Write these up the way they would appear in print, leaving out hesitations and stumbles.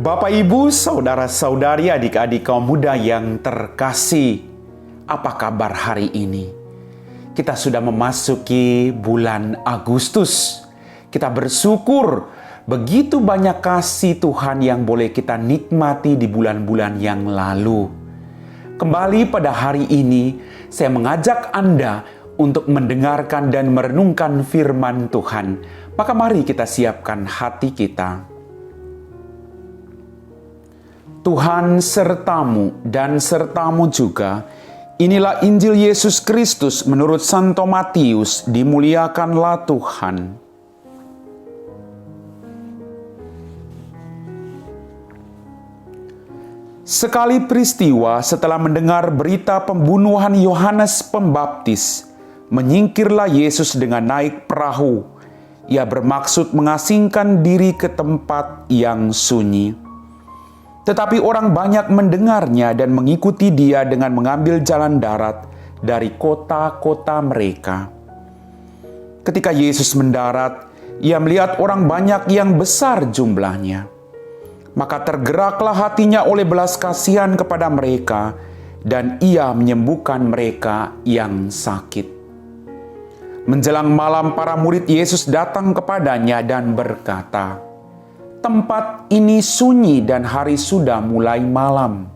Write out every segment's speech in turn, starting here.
Bapak, Ibu, saudara-saudari, adik-adik kaum muda yang terkasih, apa kabar hari ini? Kita sudah memasuki bulan Agustus. Kita bersyukur begitu banyak kasih Tuhan yang boleh kita nikmati di bulan-bulan yang lalu. Kembali pada hari ini, saya mengajak Anda untuk mendengarkan dan merenungkan firman Tuhan. Maka mari kita siapkan hati kita. Tuhan sertamu dan sertamu juga. Inilah Injil Yesus Kristus menurut Santo Matius. Dimuliakanlah Tuhan. Sekali peristiwa setelah mendengar berita pembunuhan Yohanes Pembaptis, menyingkirlah Yesus dengan naik perahu. Ia bermaksud mengasingkan diri ke tempat yang sunyi. Tetapi orang banyak mendengarnya dan mengikuti dia dengan mengambil jalan darat dari kota-kota mereka. Ketika Yesus mendarat, ia melihat orang banyak yang besar jumlahnya. Maka tergeraklah hatinya oleh belas kasihan kepada mereka, dan ia menyembuhkan mereka yang sakit. Menjelang malam, para murid Yesus datang kepadanya dan berkata, "Tempat ini sunyi dan hari sudah mulai malam.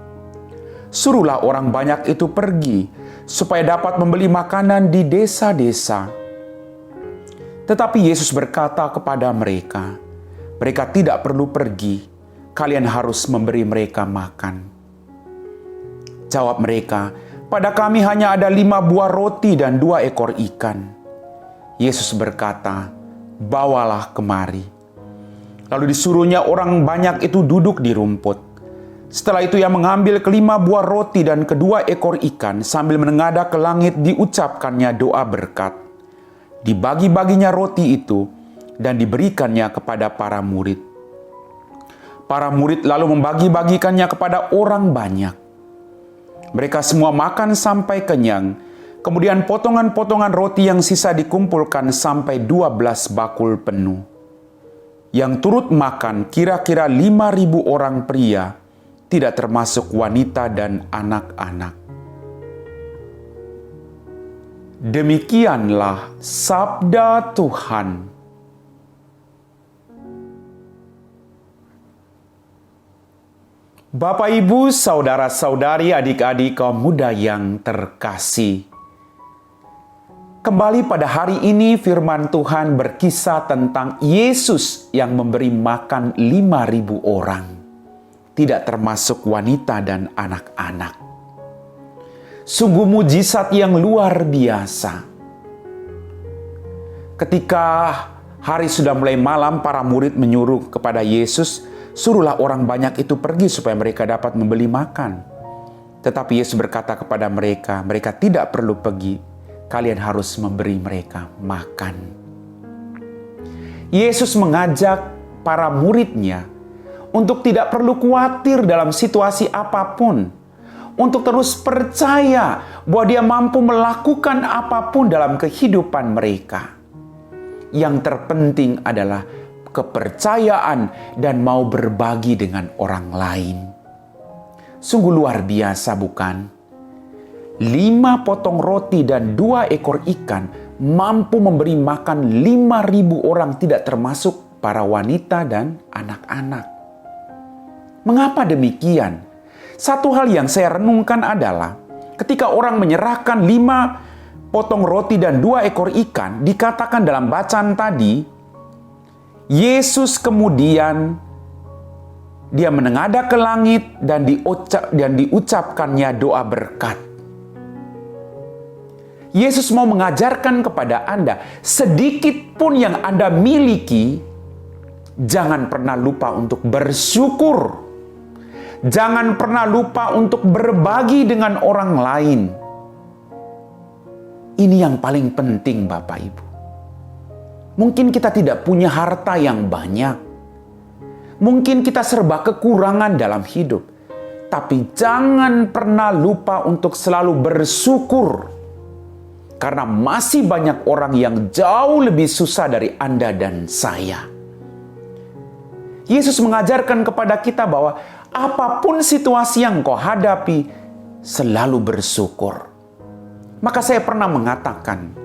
Suruhlah orang banyak itu pergi, supaya dapat membeli makanan di desa-desa." Tetapi Yesus berkata kepada mereka, "Mereka tidak perlu pergi, kalian harus memberi mereka makan." Jawab mereka, "Pada kami hanya ada 5 buah roti dan 2 ekor ikan." Yesus berkata, "Bawalah kemari." Lalu disuruhnya orang banyak itu duduk di rumput. Setelah itu ia mengambil ke-5 buah roti dan ke-2 ekor ikan, sambil menengadah ke langit diucapkannya doa berkat. Dibagi-baginya roti itu dan diberikannya kepada para murid. Para murid lalu membagi-bagikannya kepada orang banyak. Mereka semua makan sampai kenyang. Kemudian potongan-potongan roti yang sisa dikumpulkan sampai 12 bakul penuh. Yang turut makan kira-kira 5.000 orang pria, tidak termasuk wanita dan anak-anak. Demikianlah sabda Tuhan. Bapak, Ibu, saudara-saudari, adik-adik kaum muda yang terkasih. Kembali pada hari ini firman Tuhan berkisah tentang Yesus yang memberi makan 5.000 orang. Tidak termasuk wanita dan anak-anak. Sungguh mujizat yang luar biasa. Ketika hari sudah mulai malam, para murid menyuruh kepada Yesus, "Suruhlah orang banyak itu pergi supaya mereka dapat membeli makan." Tetapi Yesus berkata kepada mereka, "Mereka tidak perlu pergi. Kalian harus memberi mereka makan." Yesus mengajak para muridnya untuk tidak perlu khawatir dalam situasi apapun, untuk terus percaya bahwa Dia mampu melakukan apapun dalam kehidupan mereka. Yang terpenting adalah kepercayaan dan mau berbagi dengan orang lain. Sungguh luar biasa, bukan? 5 potong roti dan 2 ekor ikan mampu memberi makan 5.000 orang, tidak termasuk para wanita dan anak-anak. Mengapa demikian? Satu hal yang saya renungkan adalah ketika orang menyerahkan 5 potong roti dan 2 ekor ikan, dikatakan dalam bacaan tadi, Yesus kemudian dia menengadah ke langit dan diucapkannya doa berkat. Yesus mau mengajarkan kepada Anda, sedikit pun yang Anda miliki, jangan pernah lupa untuk bersyukur. Jangan pernah lupa untuk berbagi dengan orang lain. Ini yang paling penting, Bapak Ibu. Mungkin kita tidak punya harta yang banyak. Mungkin kita serba kekurangan dalam hidup. Tapi jangan pernah lupa untuk selalu bersyukur. Karena masih banyak orang yang jauh lebih susah dari Anda dan saya. Yesus mengajarkan kepada kita bahwa apapun situasi yang kau hadapi, selalu bersyukur. Maka saya pernah mengatakan,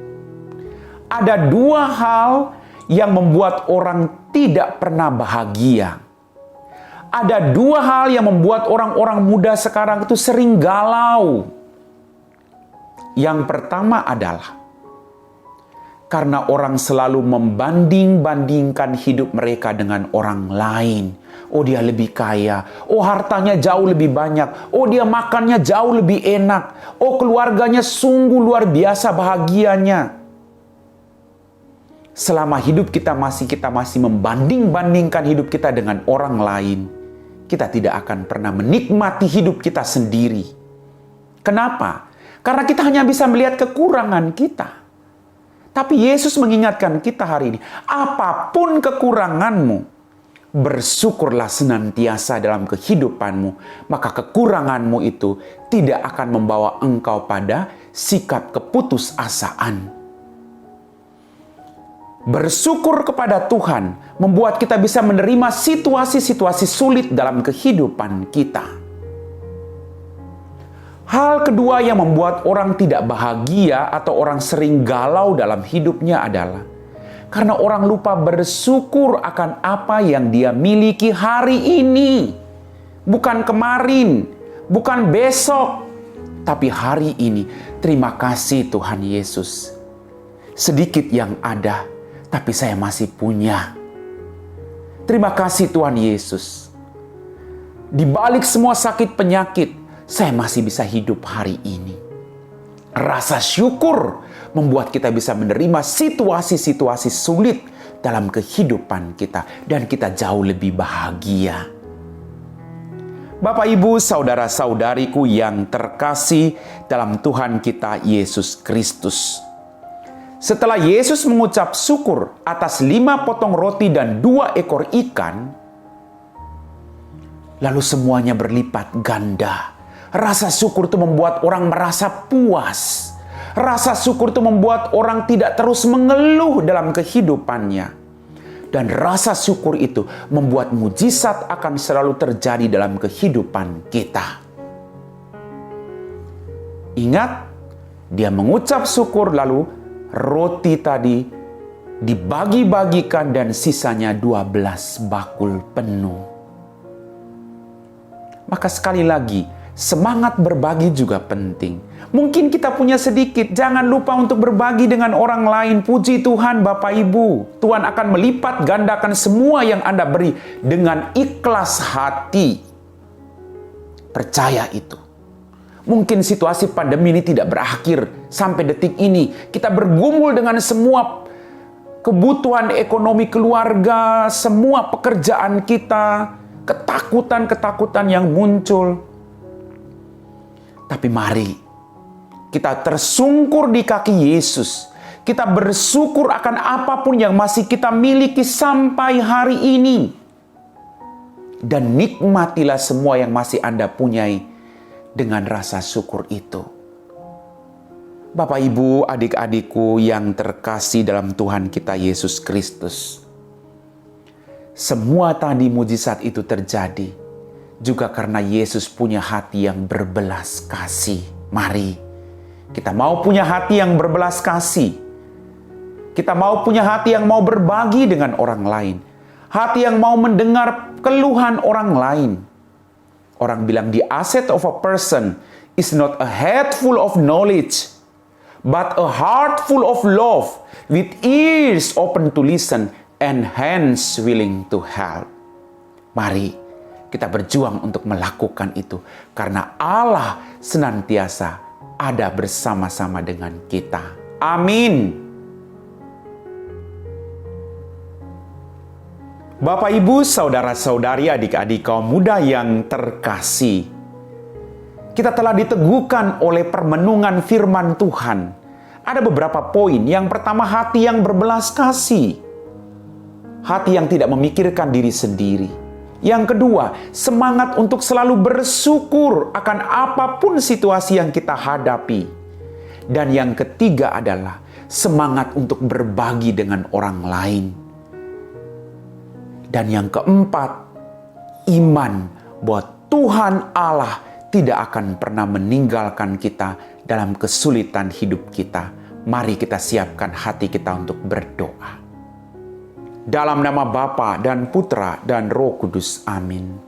ada dua hal yang membuat orang tidak pernah bahagia. Ada dua hal yang membuat orang-orang muda sekarang itu sering galau. Yang pertama adalah karena orang selalu membanding-bandingkan hidup mereka dengan orang lain. Oh, dia lebih kaya. Oh, hartanya jauh lebih banyak. Oh, dia makannya jauh lebih enak. Oh, keluarganya sungguh luar biasa bahagianya. Selama hidup kita masih membanding-bandingkan hidup kita dengan orang lain, kita tidak akan pernah menikmati hidup kita sendiri. Kenapa? Karena kita hanya bisa melihat kekurangan kita. Tapi Yesus mengingatkan kita hari ini, apapun kekuranganmu, bersyukurlah senantiasa dalam kehidupanmu, maka kekuranganmu itu tidak akan membawa engkau pada sikap keputusasaan. Bersyukur kepada Tuhan membuat kita bisa menerima situasi-situasi sulit dalam kehidupan kita. Hal kedua yang membuat orang tidak bahagia atau orang sering galau dalam hidupnya adalah karena orang lupa bersyukur akan apa yang dia miliki hari ini. Bukan kemarin, bukan besok, tapi hari ini. Terima kasih Tuhan Yesus. Sedikit yang ada, tapi saya masih punya. Terima kasih Tuhan Yesus. Di balik semua sakit penyakit, saya masih bisa hidup hari ini. Rasa syukur membuat kita bisa menerima situasi-situasi sulit dalam kehidupan kita. Dan kita jauh lebih bahagia. Bapak, Ibu, saudara-saudariku yang terkasih dalam Tuhan kita Yesus Kristus. Setelah Yesus mengucap syukur atas 5 potong roti dan 2 ekor ikan, lalu semuanya berlipat ganda. Rasa syukur itu membuat orang merasa puas. Rasa syukur itu membuat orang tidak terus mengeluh dalam kehidupannya. Dan rasa syukur itu membuat mujizat akan selalu terjadi dalam kehidupan kita. Ingat, dia mengucap syukur lalu roti tadi dibagi-bagikan dan sisanya 12 bakul penuh. Maka sekali lagi, semangat berbagi juga penting. Mungkin kita punya sedikit, jangan lupa untuk berbagi dengan orang lain. Puji Tuhan Bapak Ibu, Tuhan akan melipat gandakan semua yang Anda beri dengan ikhlas hati. Percaya itu. Mungkin situasi pandemi ini tidak berakhir sampai detik ini. Kita bergumul dengan semua kebutuhan ekonomi keluarga, semua pekerjaan kita, ketakutan-ketakutan yang muncul. Tapi mari kita tersungkur di kaki Yesus. Kita bersyukur akan apapun yang masih kita miliki sampai hari ini. Dan nikmatilah semua yang masih Anda punyai dengan rasa syukur itu. Bapak, Ibu, adik-adikku yang terkasih dalam Tuhan kita Yesus Kristus. Semua tadi mujizat itu terjadi juga karena Yesus punya hati yang berbelas kasih. Mari, kita mau punya hati yang berbelas kasih. Kita mau punya hati yang mau berbagi dengan orang lain. Hati yang mau mendengar keluhan orang lain. Orang bilang the asset of a person is not a head full of knowledge, but a heart full of love, with ears open to listen and hands willing to help. Mari kita berjuang untuk melakukan itu, karena Allah senantiasa ada bersama-sama dengan kita. Amin. Bapak, Ibu, saudara-saudari, adik-adik kaum muda yang terkasih, kita telah diteguhkan oleh permenungan firman Tuhan. Ada beberapa poin. Yang pertama, hati yang berbelas kasih. Hati yang tidak memikirkan diri sendiri. Yang kedua, semangat untuk selalu bersyukur akan apapun situasi yang kita hadapi. Dan yang ketiga adalah semangat untuk berbagi dengan orang lain. Dan yang keempat, iman bahwa Tuhan Allah tidak akan pernah meninggalkan kita dalam kesulitan hidup kita. Mari kita siapkan hati kita untuk berdoa. Dalam nama Bapa dan Putra dan Roh Kudus. Amin.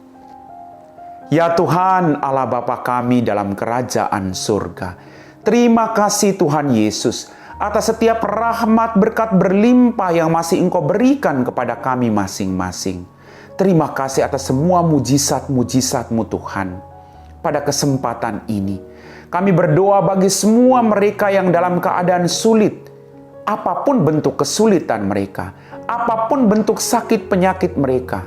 Ya Tuhan Allah Bapa kami dalam kerajaan surga, terima kasih Tuhan Yesus atas setiap rahmat berkat berlimpah yang masih Engkau berikan kepada kami masing-masing. Terima kasih atas semua mujizat-mujizat-Mu Tuhan. Pada kesempatan ini, kami berdoa bagi semua mereka yang dalam keadaan sulit, apapun bentuk kesulitan mereka, apapun bentuk sakit penyakit mereka.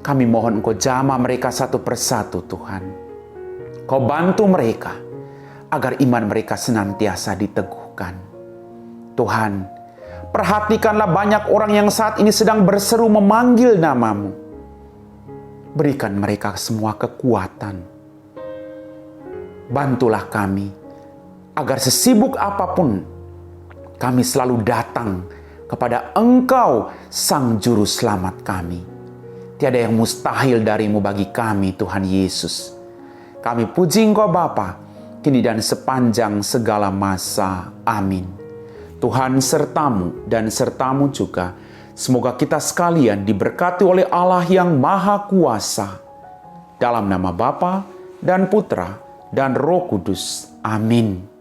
Kami mohon Engkau jamah mereka satu persatu Tuhan. Kau bantu mereka agar iman mereka senantiasa diteguhkan. Tuhan, perhatikanlah banyak orang yang saat ini sedang berseru memanggil nama-Mu. Berikan mereka semua kekuatan. Bantulah kami agar sesibuk apapun kami selalu datang kepada Engkau Sang Juru Selamat kami. Tiada yang mustahil dari-Mu bagi kami, Tuhan Yesus. Kami puji Engkau Bapa, kini dan sepanjang segala masa. Amin. Tuhan serta-Mu dan serta-Mu juga. Semoga kita sekalian diberkati oleh Allah yang Maha Kuasa. Dalam nama Bapa dan Putra dan Roh Kudus. Amin.